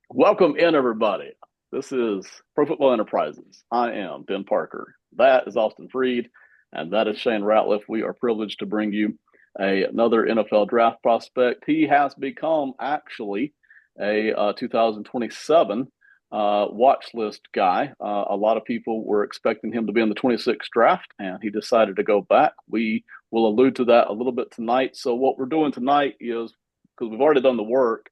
Welcome in, everybody. This is Pro Football Enterprises. I am Ben Parker. That is Austin Freed, and that is Shane Ratliff. We are privileged to bring you another NFL draft prospect. He has become actually a 2027 watch list guy. A lot of people were expecting him to be in the 26th draft, and he decided to go back. We will allude to that a little bit tonight. So, what we're doing tonight is because we've already done the work,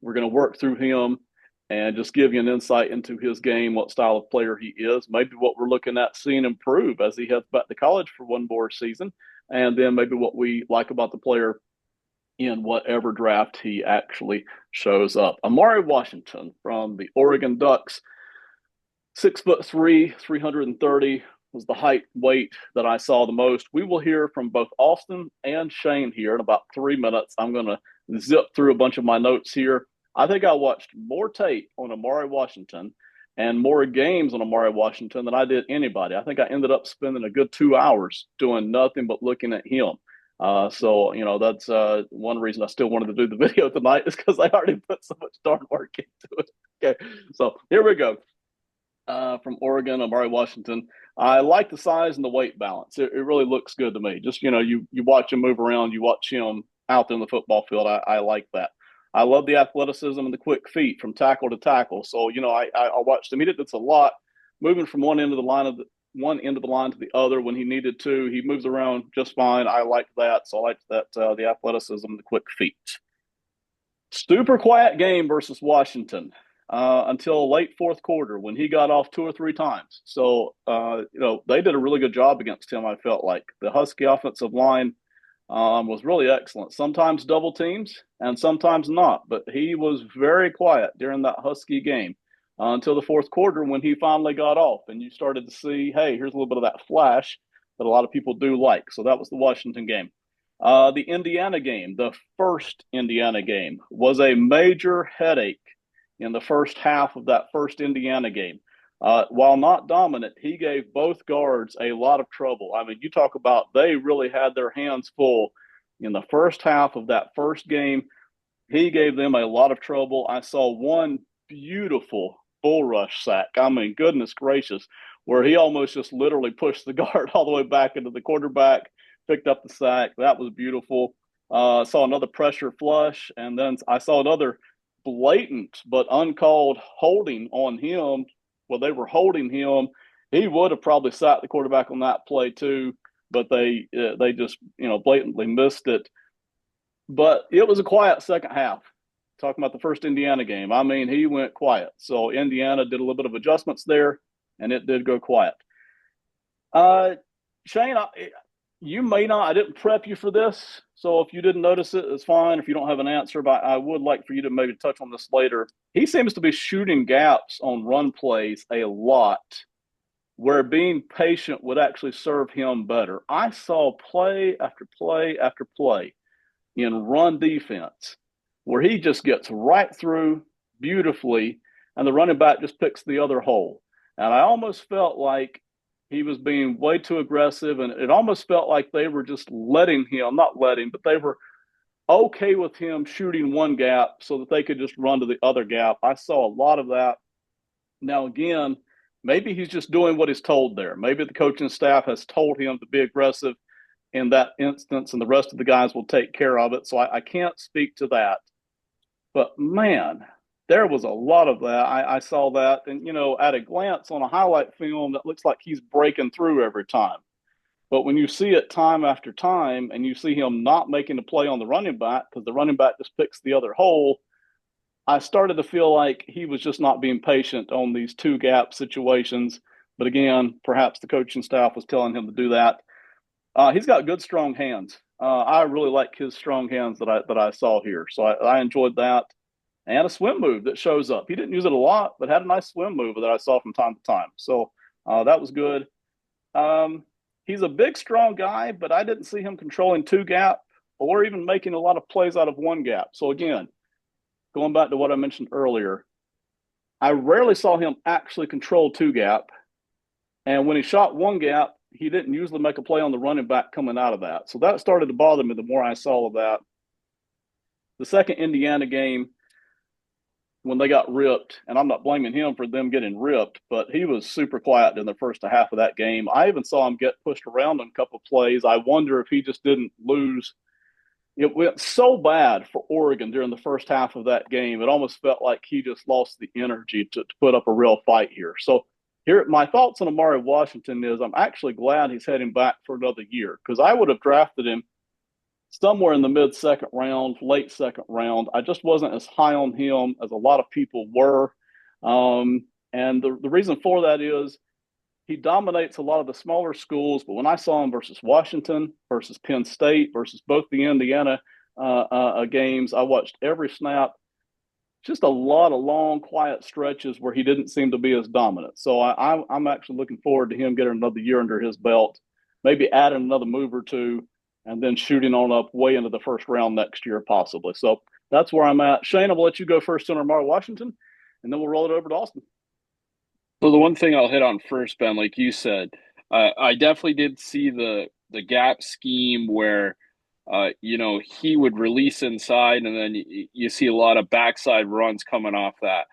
we're going to work through him and just give you an insight into his game, what style of player he is, maybe what we're looking at seeing improve as he heads back to college for one more season, and then maybe what we like about the player in whatever draft he actually shows up. Amauri Washington from the Oregon Ducks, 6'3", 330 was the height weight that I saw the most. We will hear from both Austin and Shane here in about 3 minutes. I'm going to zip through a bunch of my notes here. I think I watched more tape on Amauri Washington and more games on Amauri Washington than I did anybody. I think I ended up spending a good 2 hours doing nothing but looking at him. That's one reason I still wanted to do the video tonight is because I already put so much darn work into it. Okay, so here we go. From Oregon, Amauri Washington. I like the size and the weight balance. It really looks good to me. Just, you watch him move around, you watch him out there in the football field. I like that. I love the athleticism and the quick feet from tackle to tackle. So, I watched him. He did this a lot, moving from one end of the line to the other when he needed to. He moves around just fine. I like that. So I like that the athleticism and the quick feet. Super quiet game versus Washington until late fourth quarter when he got off two or three times. So, they did a really good job against him, I felt like. The Husky offensive line was really excellent. Sometimes double teams and sometimes not, but he was very quiet during that Husky game until the fourth quarter when he finally got off. And you started to see, hey, here's a little bit of that flash that a lot of people do like. So that was the Washington game. The Indiana game, the first Indiana game, was a major headache in the first half of that first Indiana game. While not dominant, he gave both guards a lot of trouble. I mean, you talk about they really had their hands full in the first half of that first game. He gave them a lot of trouble. I saw one beautiful bull rush sack. I mean, goodness gracious, where he almost just literally pushed the guard all the way back into the quarterback, picked up the sack. That was beautiful. Saw another pressure flush, and then I saw another blatant but uncalled holding on him. Well, they were holding him. He would have probably sacked the quarterback on that play too, but they just blatantly missed it. But it was a quiet second half. Talking about the first Indiana game, I mean, he went quiet. So Indiana did a little bit of adjustments there, and it did go quiet. Uh, Shane, you may not. I didn't prep you for this, so if you didn't notice it, it's fine. If you don't have an answer, but I would like for you to maybe touch on this later. He seems to be shooting gaps on run plays a lot, where being patient would actually serve him better. I saw play after play after play in run defense where he just gets right through beautifully, and the running back just picks the other hole. And I almost felt like he was being way too aggressive, and it almost felt like they were just letting him, not letting, but they were okay with him shooting one gap so that they could just run to the other gap. I saw a lot of that. Now, again, maybe he's just doing what he's told there. Maybe the coaching staff has told him to be aggressive in that instance, and the rest of the guys will take care of it. So I can't speak to that. But man, there was a lot of that. I saw that, and at a glance on a highlight film, that looks like he's breaking through every time. But when you see it time after time, and you see him not making a play on the running back because the running back just picks the other hole, I started to feel like he was just not being patient on these two gap situations. But again, perhaps the coaching staff was telling him to do that. He's got good, strong hands. I really like his strong hands that I saw here. So I enjoyed that. And a swim move that shows up. He didn't use it a lot, but had a nice swim move that I saw from time to time. So that was good. He's a big, strong guy, but I didn't see him controlling two gap or even making a lot of plays out of one gap. So again, going back to what I mentioned earlier, I rarely saw him actually control two gap. And when he shot one gap, he didn't usually make a play on the running back coming out of that. So that started to bother me the more I saw of that. The second Indiana game, when they got ripped, and I'm not blaming him for them getting ripped, but he was super quiet in the first half of that game. I even saw him get pushed around in a couple of plays. I wonder if he just didn't lose. It went so bad for Oregon during the first half of that game. It almost felt like he just lost the energy to put up a real fight here. So here, my thoughts on Amauri Washington is I'm actually glad he's heading back for another year because I would have drafted him somewhere in the mid second round, late second round. I just wasn't as high on him as a lot of people were. And the reason for that is he dominates a lot of the smaller schools. But when I saw him versus Washington, versus Penn State, versus both the Indiana games, I watched every snap. Just a lot of long, quiet stretches where he didn't seem to be as dominant. So I'm actually looking forward to him getting another year under his belt, maybe adding another move or two, and then shooting on up way into the first round next year, possibly. So that's where I'm at. Shane, I'll let you go first on Amauri Washington, and then we'll roll it over to Austin. So the one thing I'll hit on first, Ben, like you said, I definitely did see the gap scheme where, he would release inside, and then you see a lot of backside runs coming off that.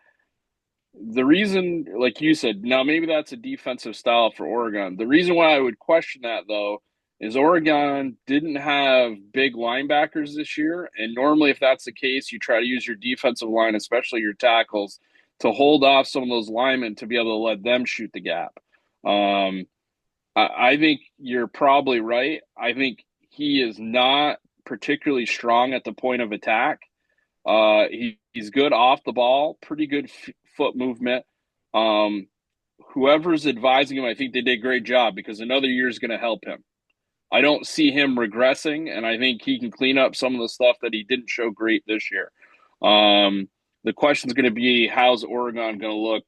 The reason, like you said, now maybe that's a defensive style for Oregon. The reason why I would question that though is Oregon didn't have big linebackers this year, and normally if that's the case, you try to use your defensive line, especially your tackles, to hold off some of those linemen to be able to let them shoot the gap. Um, I think you're probably right. I think he is not particularly strong at the point of attack. He's good off the ball, pretty good foot movement. Um, Whoever's advising him, I think they did a great job because another year is going to help him. I don't see him regressing, and I think he can clean up some of the stuff that he didn't show great this year. The question is going to be, how's Oregon going to look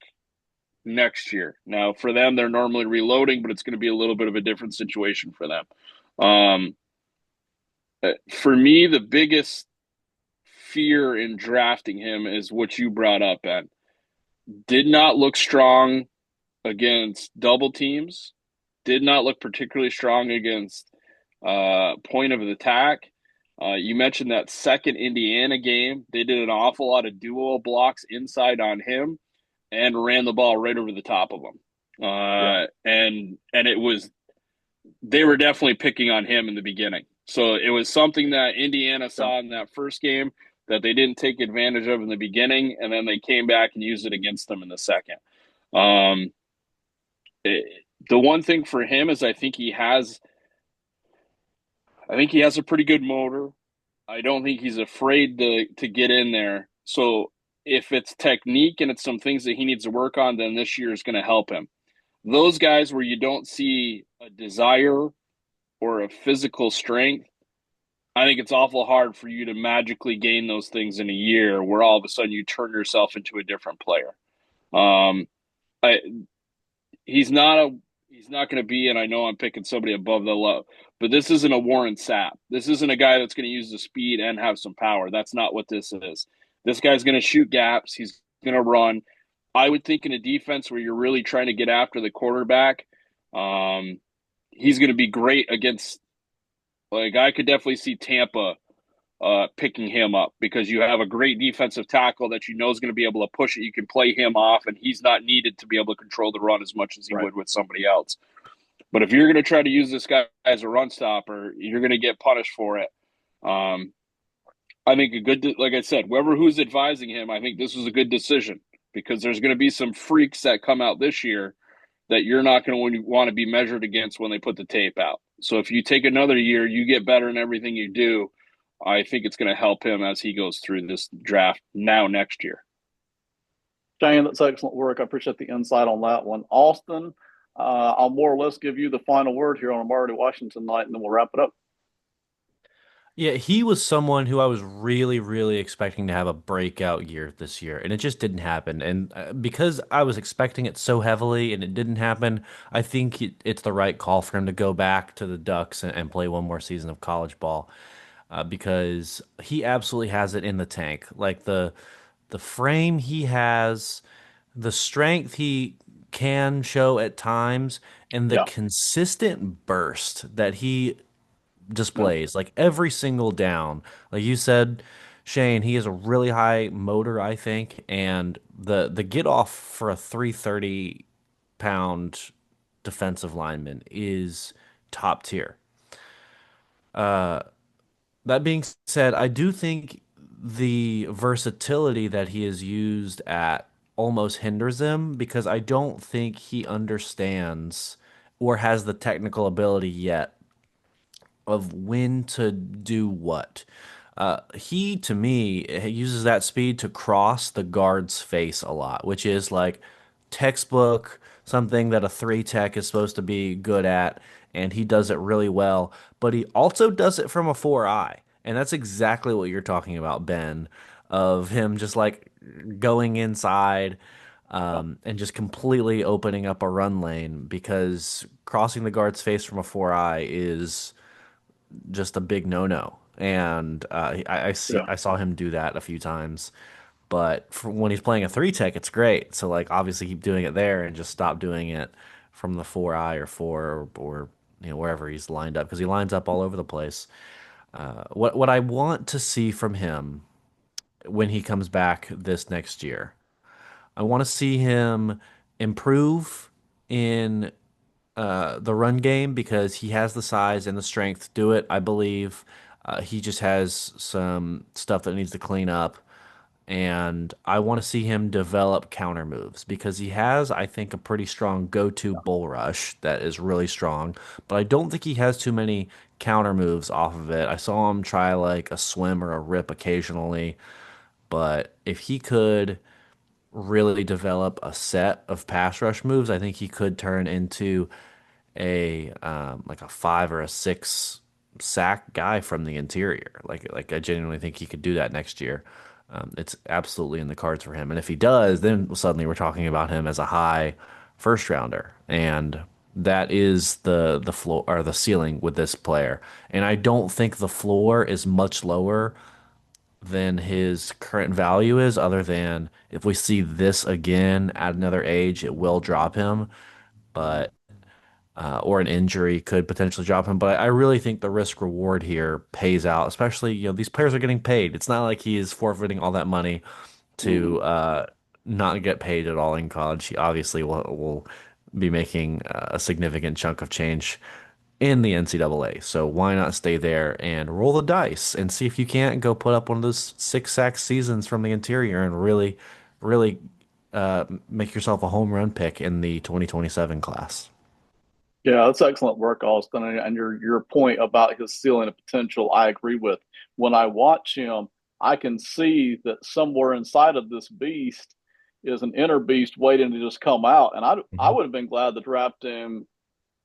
next year? Now, for them, they're normally reloading, but it's going to be a little bit of a different situation for them. Um, for me, the biggest fear in drafting him is what you brought up, Ben. Did not look strong against double teams. Did not look particularly strong against point of attack. You mentioned that second Indiana game. They did an awful lot of duo blocks inside on him and ran the ball right over the top of him. Yeah. And it was, they were definitely picking on him in the beginning. So it was something that Indiana Yeah. saw in that first game that they didn't take advantage of in the beginning, and then they came back and used it against them in the second. Um, the one thing for him is I think he has a pretty good motor. I don't think he's afraid to get in there. So if it's technique and it's some things that he needs to work on, then this year is going to help him. Those guys where you don't see a desire or a physical strength, I think it's awful hard for you to magically gain those things in a year where all of a sudden you turn yourself into a different player. Um, I, he's not a he's not going to be, and I know I'm picking somebody above the low, but this isn't a Warren Sapp. This isn't a guy that's going to use the speed and have some power. That's not what this is. This guy's going to shoot gaps. He's going to run. I would think in a defense where you're really trying to get after the quarterback, um, he's going to be great against. Like I could definitely see Tampa picking him up because you have a great defensive tackle that you know is going to be able to push it. You can play him off, and he's not needed to be able to control the run as much as he Right. would with somebody else. But if you're going to try to use this guy as a run stopper, you're going to get punished for it. Um, I think like I said, who's advising him, I think this was a good decision because there's going to be some freaks that come out this year that you're not going to want to be measured against when they put the tape out. So if you take another year, you get better in everything you do. I think it's going to help him as he goes through this draft now next year. Shane, that's excellent work. I appreciate the insight on that one. Austin, I'll more or less give you the final word here on Amauri Washington night, and then we'll wrap it up. Yeah, he was someone who I was really, really expecting to have a breakout year this year, and it just didn't happen. And because I was expecting it so heavily and it didn't happen, I think it's the right call for him to go back to the Ducks and play one more season of college ball, because he absolutely has it in the tank. Like the frame he has, the strength he can show at times, and the Yeah. consistent burst that he Yeah. displays like every single down. Like you said, Shane, he has a really high motor, I think, and the get off for a 330 pound defensive lineman is top tier. That being said, I do think the versatility that he is used at almost hinders him because I don't think he understands or has the technical ability yet of when to do what. He, to me, uses that speed to cross the guard's face a lot, which is like textbook, something that a three tech is supposed to be good at, and he does it really well. But he also does it from a four eye, and that's exactly what you're talking about, Ben, of him just like going inside. And just completely opening up a run lane because crossing the guard's face from a four eye is just a big no-no. And Yeah, I saw him do that a few times. But for when he's playing a three tech, it's great. So like obviously keep doing it there and just stop doing it from the four I or four or wherever he's lined up because he lines up all over the place. What I want to see from him when he comes back this next year, I want to see him improve in the run game because he has the size and the strength to do it. I believe he just has some stuff that needs to clean up, and I want to see him develop counter moves because he has, I think, a pretty strong go-to bull rush that is really strong, but I don't think he has too many counter moves off of it. I saw him try like a swim or a rip occasionally, but if he could really develop a set of pass rush moves, I think he could turn into a like a five or a six sack guy from the interior. Like I genuinely think he could do that next year. It's absolutely in the cards for him. And if he does, then suddenly we're talking about him as a high first rounder. And that is the floor or the ceiling with this player. And I don't think the floor is much lower than his current value is, other than if we see this again at another age, it will drop him. But or an injury could potentially drop him. But I really think the risk reward here pays out, especially, these players are getting paid. It's not like he is forfeiting all that money hmm to not get paid at all in college. He obviously will be making a significant chunk of change in the NCAA. So why not stay there and roll the dice and see if you can't go put up one of those six sack seasons from the interior and really, really make yourself a home run pick in the 2027 class. yeah, that's excellent work, Austin. And your point about his ceiling and potential, I agree with. When I watch him, I can see that somewhere inside of this beast is an inner beast waiting to just come out. And I Mhm. would have been glad to draft him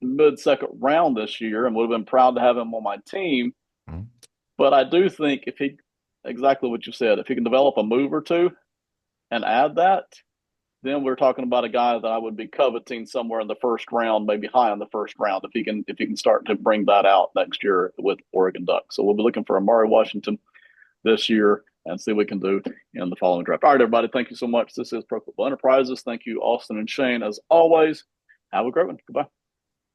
mid second round this year and would have been proud to have him on my team. Mhm. But I do think if he, exactly what you said, if he can develop a move or two and add that, then we're talking about a guy that I would be coveting somewhere in the first round, maybe high in the first round, if he can start to bring that out next year with Oregon Ducks. So we'll be looking for Amauri Washington this year and see what we can do in the following draft. All right, everybody, thank you so much. This is Pro Football Enterprises. Thank you, Austin and Shane, as always. Have a great one. Goodbye.